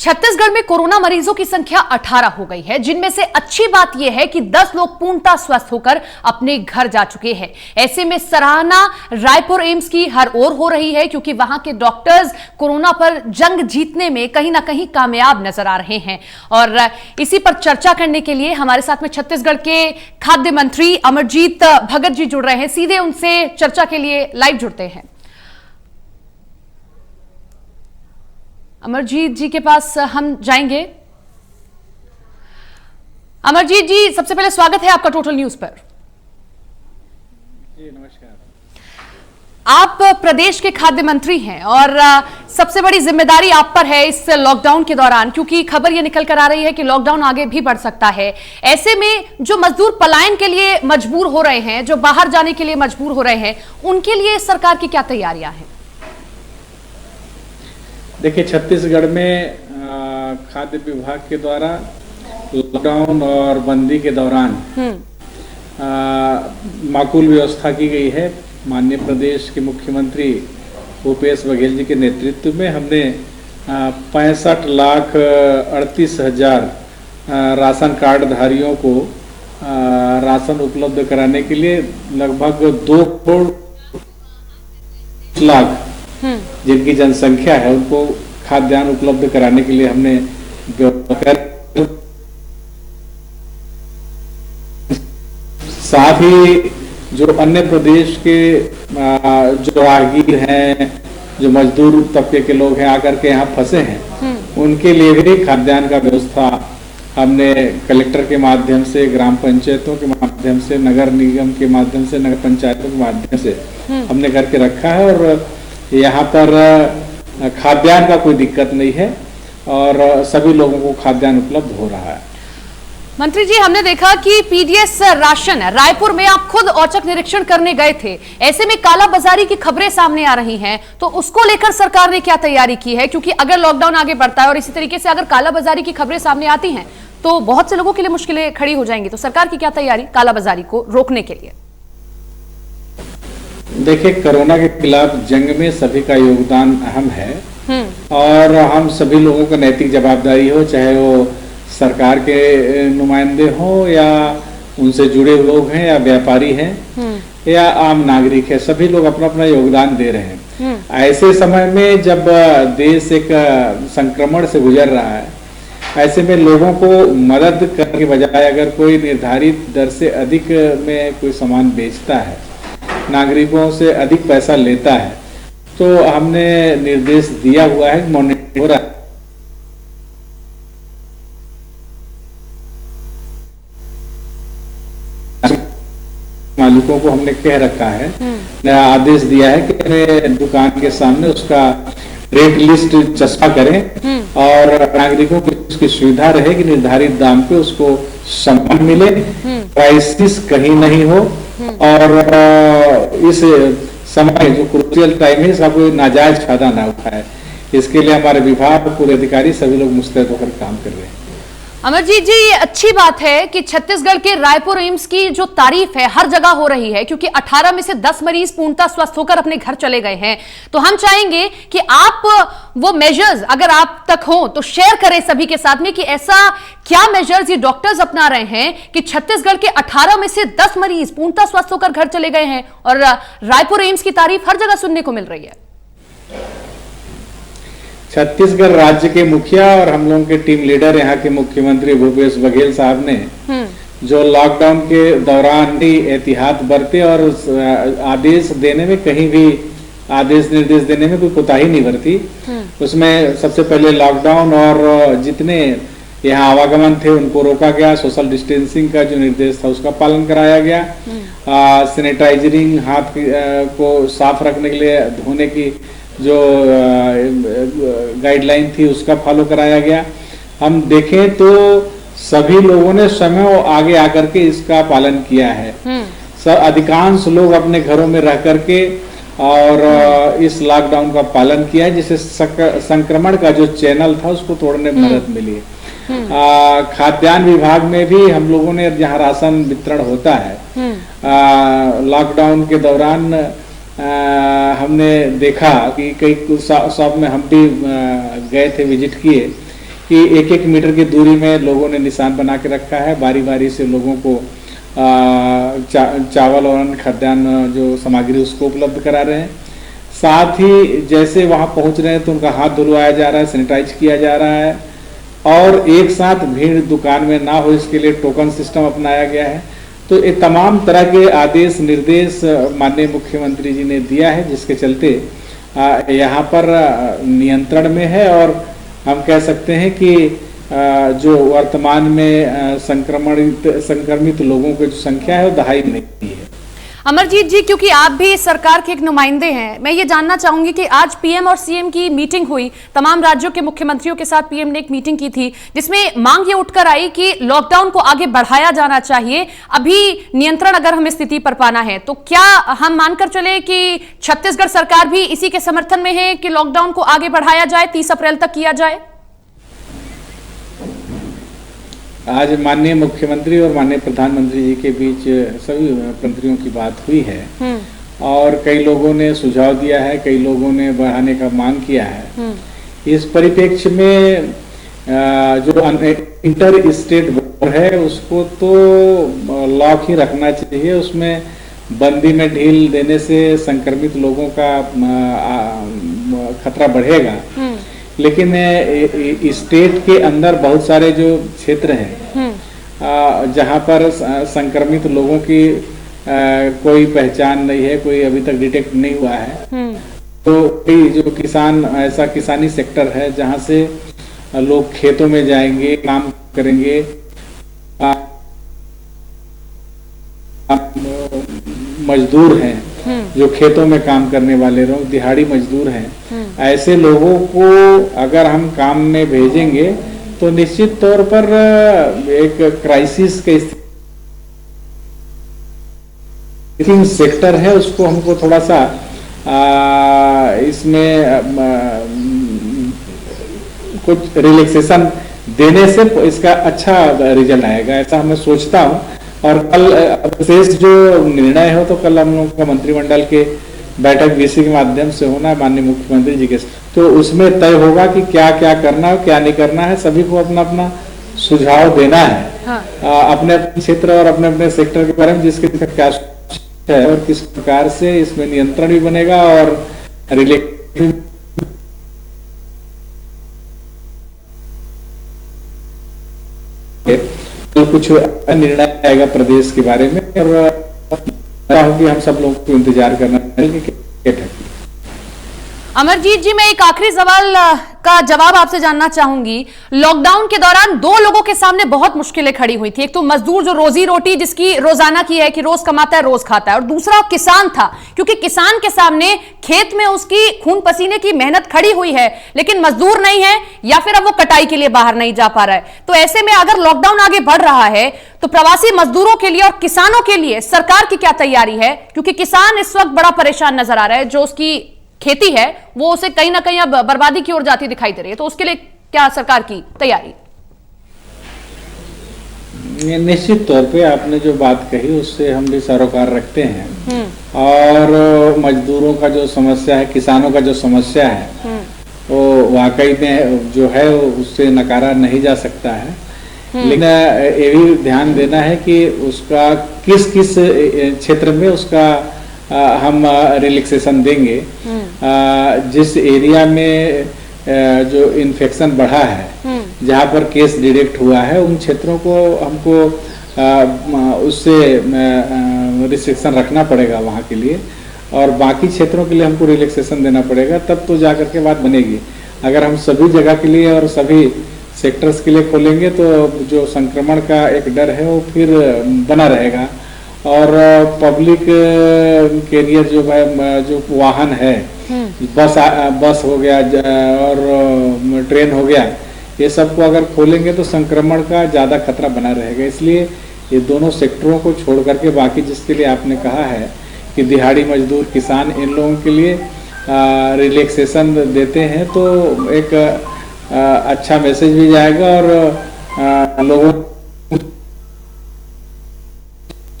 छत्तीसगढ़ में कोरोना मरीजों की संख्या 18 हो गई है, जिनमें से अच्छी बात यह है कि 10 लोग पूर्णतः स्वस्थ होकर अपने घर जा चुके हैं। ऐसे में सराहना रायपुर एम्स की हर ओर हो रही है, क्योंकि वहां के डॉक्टर्स कोरोना पर जंग जीतने में कहीं ना कहीं कामयाब नजर आ रहे हैं। और इसी पर चर्चा करने के लिए हमारे साथ में छत्तीसगढ़ के खाद्य मंत्री अमरजीत भगत जी जुड़ रहे हैं। सीधे उनसे चर्चा के लिए लाइव जुड़ते हैं। अमरजीत जी के पास हम जाएंगे। अमरजीत जी, सबसे पहले स्वागत है आपका टोटल न्यूज पर। जी नमस्कार। आप प्रदेश के खाद्य मंत्री हैं और सबसे बड़ी जिम्मेदारी आप पर है इस लॉकडाउन के दौरान, क्योंकि खबर यह निकल कर आ रही है कि लॉकडाउन आगे भी बढ़ सकता है। ऐसे में जो मजदूर पलायन के लिए मजबूर हो रहे हैं, जो बाहर जाने के लिए मजबूर हो रहे हैं, उनके लिए सरकार की क्या तैयारियां हैं? देखिए, छत्तीसगढ़ में खाद्य विभाग के द्वारा लॉकडाउन और बंदी के दौरान माकूल व्यवस्था की गई है। माननीय प्रदेश के मुख्यमंत्री भूपेश बघेल जी के नेतृत्व में हमने 65,38,000 राशन कार्ड धारियों को राशन उपलब्ध कराने के लिए लगभग 2 करोड़ लाख जिनकी जनसंख्या है उनको खाद्यान्न उपलब्ध कराने के लिए हमने साथ ही जो अन्य प्रदेश के जो राहगीर हैं, जो मजदूर तबके के लोग हैं आकर के यहाँ फंसे हैं, उनके लिए भी खाद्यान्न का व्यवस्था हमने कलेक्टर के माध्यम से, ग्राम पंचायतों के माध्यम से, नगर निगम के माध्यम से, नगर पंचायतों के माध्यम से हमने करके रखा है। और यहाँ पर खाद्यान्न का कोई दिक्कत नहीं है और सभी लोगों को खाद्यान्न उपलब्ध हो रहा है। मंत्री जी, हमने देखा कि पीडीएस राशन है, रायपुर में आप खुद औचक निरीक्षण करने गए थे। ऐसे में काला बाजारी की खबरें सामने आ रही हैं, तो उसको लेकर सरकार ने क्या तैयारी की है? क्योंकि अगर लॉकडाउन आगे बढ़ता है और इसी तरीके से अगर काला बाजारी की खबरें सामने आती हैं तो बहुत से लोगों के लिए मुश्किलें खड़ी हो जाएंगी। तो सरकार की क्या तैयारी काला बाजारी को रोकने के लिए? देखिए, कोरोना के खिलाफ जंग में सभी का योगदान अहम है और हम सभी लोगों का नैतिक जवाबदारी हो, चाहे वो सरकार के नुमाइंदे हों या उनसे जुड़े लोग हैं या व्यापारी हैं या आम नागरिक है, सभी लोग अपना अपना योगदान दे रहे हैं। ऐसे समय में जब देश एक संक्रमण से गुजर रहा है, ऐसे में लोगों को मदद करने के बजाय अगर कोई निर्धारित दर से अधिक में कोई सामान बेचता है, नागरिकों से अधिक पैसा लेता है, तो हमने निर्देश दिया हुआ है, मॉनिटरिंग हो रहा है। मालिकों को हमने कह रखा है, आदेश दिया है कि हमें दुकान के सामने उसका रेट लिस्ट चस्पा करें और नागरिकों को उसकी सुविधा रहे कि निर्धारित दाम पे उसको सामान मिले, क्राइसिस कहीं नहीं हो और इस समय जो क्रूशियल टाइम है इसका कोई नाजायज फायदा ना उठाए। इसके लिए हमारे विभाग, पूरे अधिकारी सभी लोग मुस्तैद होकर काम कर रहे हैं। अमरजीत जी, ये अच्छी बात है कि छत्तीसगढ़ के रायपुर एम्स की जो तारीफ है हर जगह हो रही है, क्योंकि 18 में से 10 मरीज पूर्णतः स्वस्थ होकर अपने घर चले गए हैं। तो हम चाहेंगे कि आप वो मेजर्स अगर आप तक हो तो शेयर करें सभी के साथ में कि ऐसा क्या मेजर्स ये डॉक्टर्स अपना रहे हैं कि छत्तीसगढ़ के 18 में से 10 मरीज पूर्णतः स्वस्थ होकर घर चले गए हैं और रायपुर एम्स की तारीफ हर जगह सुनने को मिल रही है। छत्तीसगढ़ राज्य के मुखिया और हम लोगों के टीम लीडर यहाँ के मुख्यमंत्री भूपेश बघेल साहब ने जो लॉकडाउन के दौरान ही एहतियात बरते और आदेश देने में कहीं भी आदेश निर्देश देने में कोई कोताही नहीं बरती। उसमें सबसे पहले लॉकडाउन और जितने यहाँ आवागमन थे उनको रोका गया, सोशल डिस्टेंसिंग का जो निर्देश था उसका पालन कराया गया, सैनिटाइजरिंग, हाथ को साफ रखने के लिए धोने की जो गाइडलाइन थी उसका फॉलो कराया गया। हम देखें तो सभी लोगों ने समय आगे आकर के इसका पालन किया है। अधिकांश लोग अपने घरों में रह करके और इस लॉकडाउन का पालन किया है, जिससे संक्रमण का जो चैनल था उसको तोड़ने में मदद मिली। खाद्यान्न विभाग में भी हम लोगों ने जहाँ राशन वितरण होता है, लॉकडाउन के दौरान हमने देखा कि कई शॉप में हम भी गए थे, विजिट किए कि 1-1 मीटर की दूरी में लोगों ने निशान बना के रखा है, बारी बारी से लोगों को चावल और अन्य खाद्यान्न जो सामग्री उसको उपलब्ध करा रहे हैं। साथ ही जैसे वहां पहुंच रहे हैं तो उनका हाथ धुलवाया जा रहा है, सैनिटाइज किया जा रहा है, और एक साथ भीड़ दुकान में ना हो इसके लिए टोकन सिस्टम अपनाया गया है। तो ये तमाम तरह के आदेश निर्देश माननीय मुख्यमंत्री जी ने दिया है, जिसके चलते यहाँ पर नियंत्रण में है, और हम कह सकते हैं कि जो वर्तमान में संक्रमित लोगों की जो संख्या है वो दहाई नहीं है। अमरजीत जी, क्योंकि आप भी सरकार के एक नुमाइंदे हैं, मैं ये जानना चाहूंगी कि आज पीएम और सीएम की मीटिंग हुई, तमाम राज्यों के मुख्यमंत्रियों के साथ पीएम ने एक मीटिंग की थी, जिसमें मांग ये उठकर आई कि लॉकडाउन को आगे बढ़ाया जाना चाहिए। अभी नियंत्रण अगर हमें स्थिति पर पाना है तो क्या हम मानकर चले कि छत्तीसगढ़ सरकार भी इसी के समर्थन में है कि लॉकडाउन को आगे बढ़ाया जाए, 30 अप्रैल तक किया जाए? आज माननीय मुख्यमंत्री और माननीय प्रधानमंत्री जी के बीच सभी मंत्रियों की बात हुई है, और कई लोगों ने सुझाव दिया है, कई लोगों ने बढ़ाने का मांग किया है। इस परिप्रेक्ष्य में जो इंटर स्टेट बॉर्डर है उसको तो लॉक ही रखना चाहिए। उसमें बंदी में ढील देने से संक्रमित लोगों का खतरा बढ़ेगा, लेकिन स्टेट के अंदर बहुत सारे जो क्षेत्र हैं जहां पर संक्रमित लोगों की कोई पहचान नहीं है, कोई अभी तक डिटेक्ट नहीं हुआ है, तो जो ऐसा किसानी सेक्टर है जहां से लोग खेतों में जाएंगे, काम करेंगे, मजदूर हैं जो खेतों में काम करने वाले लोग, दिहाड़ी मजदूर हैं, ऐसे लोगों को अगर हम काम में भेजेंगे तो निश्चित तौर पर एक क्राइसिस के सेक्टर है, उसको हमको थोड़ा सा इसमें कुछ रिलैक्सेशन देने से इसका अच्छा रिजल्ट आएगा, ऐसा मैं सोचता हूँ। और कल शेष जो निर्णय हो तो कल हम लोगों का मंत्रिमंडल के बैठक वीसी के माध्यम से होना है माननीय मुख्यमंत्री जी के, तो उसमें तय होगा कि क्या क्या करना है, क्या नहीं करना है। सभी को अपना अपना सुझाव देना है। हाँ। अपने अपने क्षेत्र और अपने अपने सेक्टर के बारे में जिसके क्या है और किस प्रकार से इसमें नियंत्रण भी बनेगा और रिलेटेड तो कुछ निर्णय आएगा प्रदेश के बारे में, और कि हम सब लोगों को इंतजार करना है। अमरजीत जी, मैं एक आखिरी सवाल का जवाब आपसे जानना चाहूंगी। लॉकडाउन के दौरान दो लोगों के सामने बहुत मुश्किलें खड़ी हुई थी। एक तो मजदूर जो रोजी रोटी जिसकी रोजाना की है कि रोज कमाता है रोज खाता है, और दूसरा किसान था, क्योंकि किसान के सामने खेत में उसकी खून पसीने की मेहनत खड़ी हुई है, लेकिन मजदूर नहीं है या फिर अब वो कटाई के लिए बाहर नहीं जा पा रहा है। तो ऐसे में अगर लॉकडाउन आगे बढ़ रहा है तो प्रवासी मजदूरों के लिए और किसानों के लिए सरकार की क्या तैयारी है? क्योंकि किसान इस वक्त बड़ा परेशान नजर आ रहा है, जो उसकी खेती है वो उसे कहीं ना कहीं अब बर्बादी की ओर जाती दिखाई दे रही है, तो उसके लिए क्या सरकार की तैयारी? निश्चित तौर पे आपने जो बात कही उससे हम भी सरोकार रखते हैं, और मजदूरों का जो समस्या है, किसानों का जो समस्या है, वो वाकई में जो है उससे नकारा नहीं जा सकता है। लेकिन ये भी ध्यान देना है कि उसका किस किस क्षेत्र में उसका हम रिलैक्सेशन देंगे। जिस एरिया में जो इन्फेक्शन बढ़ा है, जहाँ पर केस डिटेक्ट हुआ है, उन क्षेत्रों को हमको उससे रिस्ट्रिक्शन रखना पड़ेगा वहाँ के लिए, और बाकी क्षेत्रों के लिए हमको रिलैक्सेशन देना पड़ेगा, तब तो जाकर के बात बनेगी। अगर हम सभी जगह के लिए और सभी सेक्टर्स के लिए खोलेंगे तो जो संक्रमण का एक डर है वो फिर बना रहेगा, और पब्लिक कैरियर जो वाहन है, बस हो गया और ट्रेन हो गया, ये सब को अगर खोलेंगे तो संक्रमण का ज़्यादा खतरा बना रहेगा। इसलिए ये दोनों सेक्टरों को छोड़ करके बाकी जिसके लिए आपने कहा है कि दिहाड़ी मजदूर, किसान, इन लोगों के लिए रिलैक्सेशन देते हैं तो एक अच्छा मैसेज भी जाएगा, और लोगों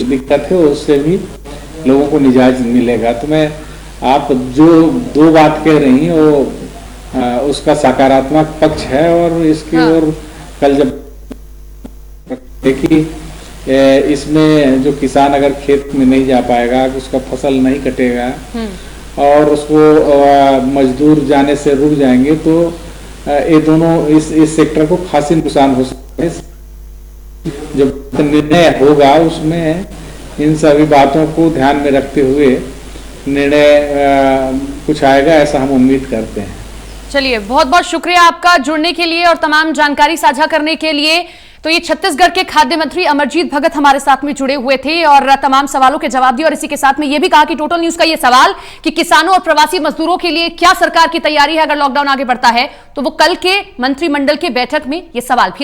दिक्कत है उससे भी लोगों को निजात मिलेगा। तो मैं आप जो दो बात कह रही हैं वो उसका सकारात्मक पक्ष है। और इसकी ओर कल जब देखी इसमें जो किसान अगर खेत में नहीं जा पाएगा, उसका फसल नहीं कटेगा और उसको मजदूर जाने से रुक जाएंगे, तो ये दोनों इस सेक्टर को खासी नुकसान हो सकता है। जब निर्णय होगा उसमें इन सभी बातों को ध्यान में रखते हुए निर्णय कुछ आएगा, ऐसा हम उम्मीद करते हैं। चलिए, बहुत बहुत शुक्रिया आपका जुड़ने के लिए और तमाम जानकारी साझा करने के लिए। तो ये छत्तीसगढ़ के खाद्य मंत्री अमरजीत भगत हमारे साथ में जुड़े हुए थे और तमाम सवालों के जवाब दिए। और इसी के साथ में ये भी कहा कि टोटल न्यूज का ये सवाल कि किसानों और प्रवासी मजदूरों के लिए क्या सरकार की तैयारी है अगर लॉकडाउन आगे बढ़ता है, तो वो कल के मंत्रिमंडल के बैठक में ये सवाल भी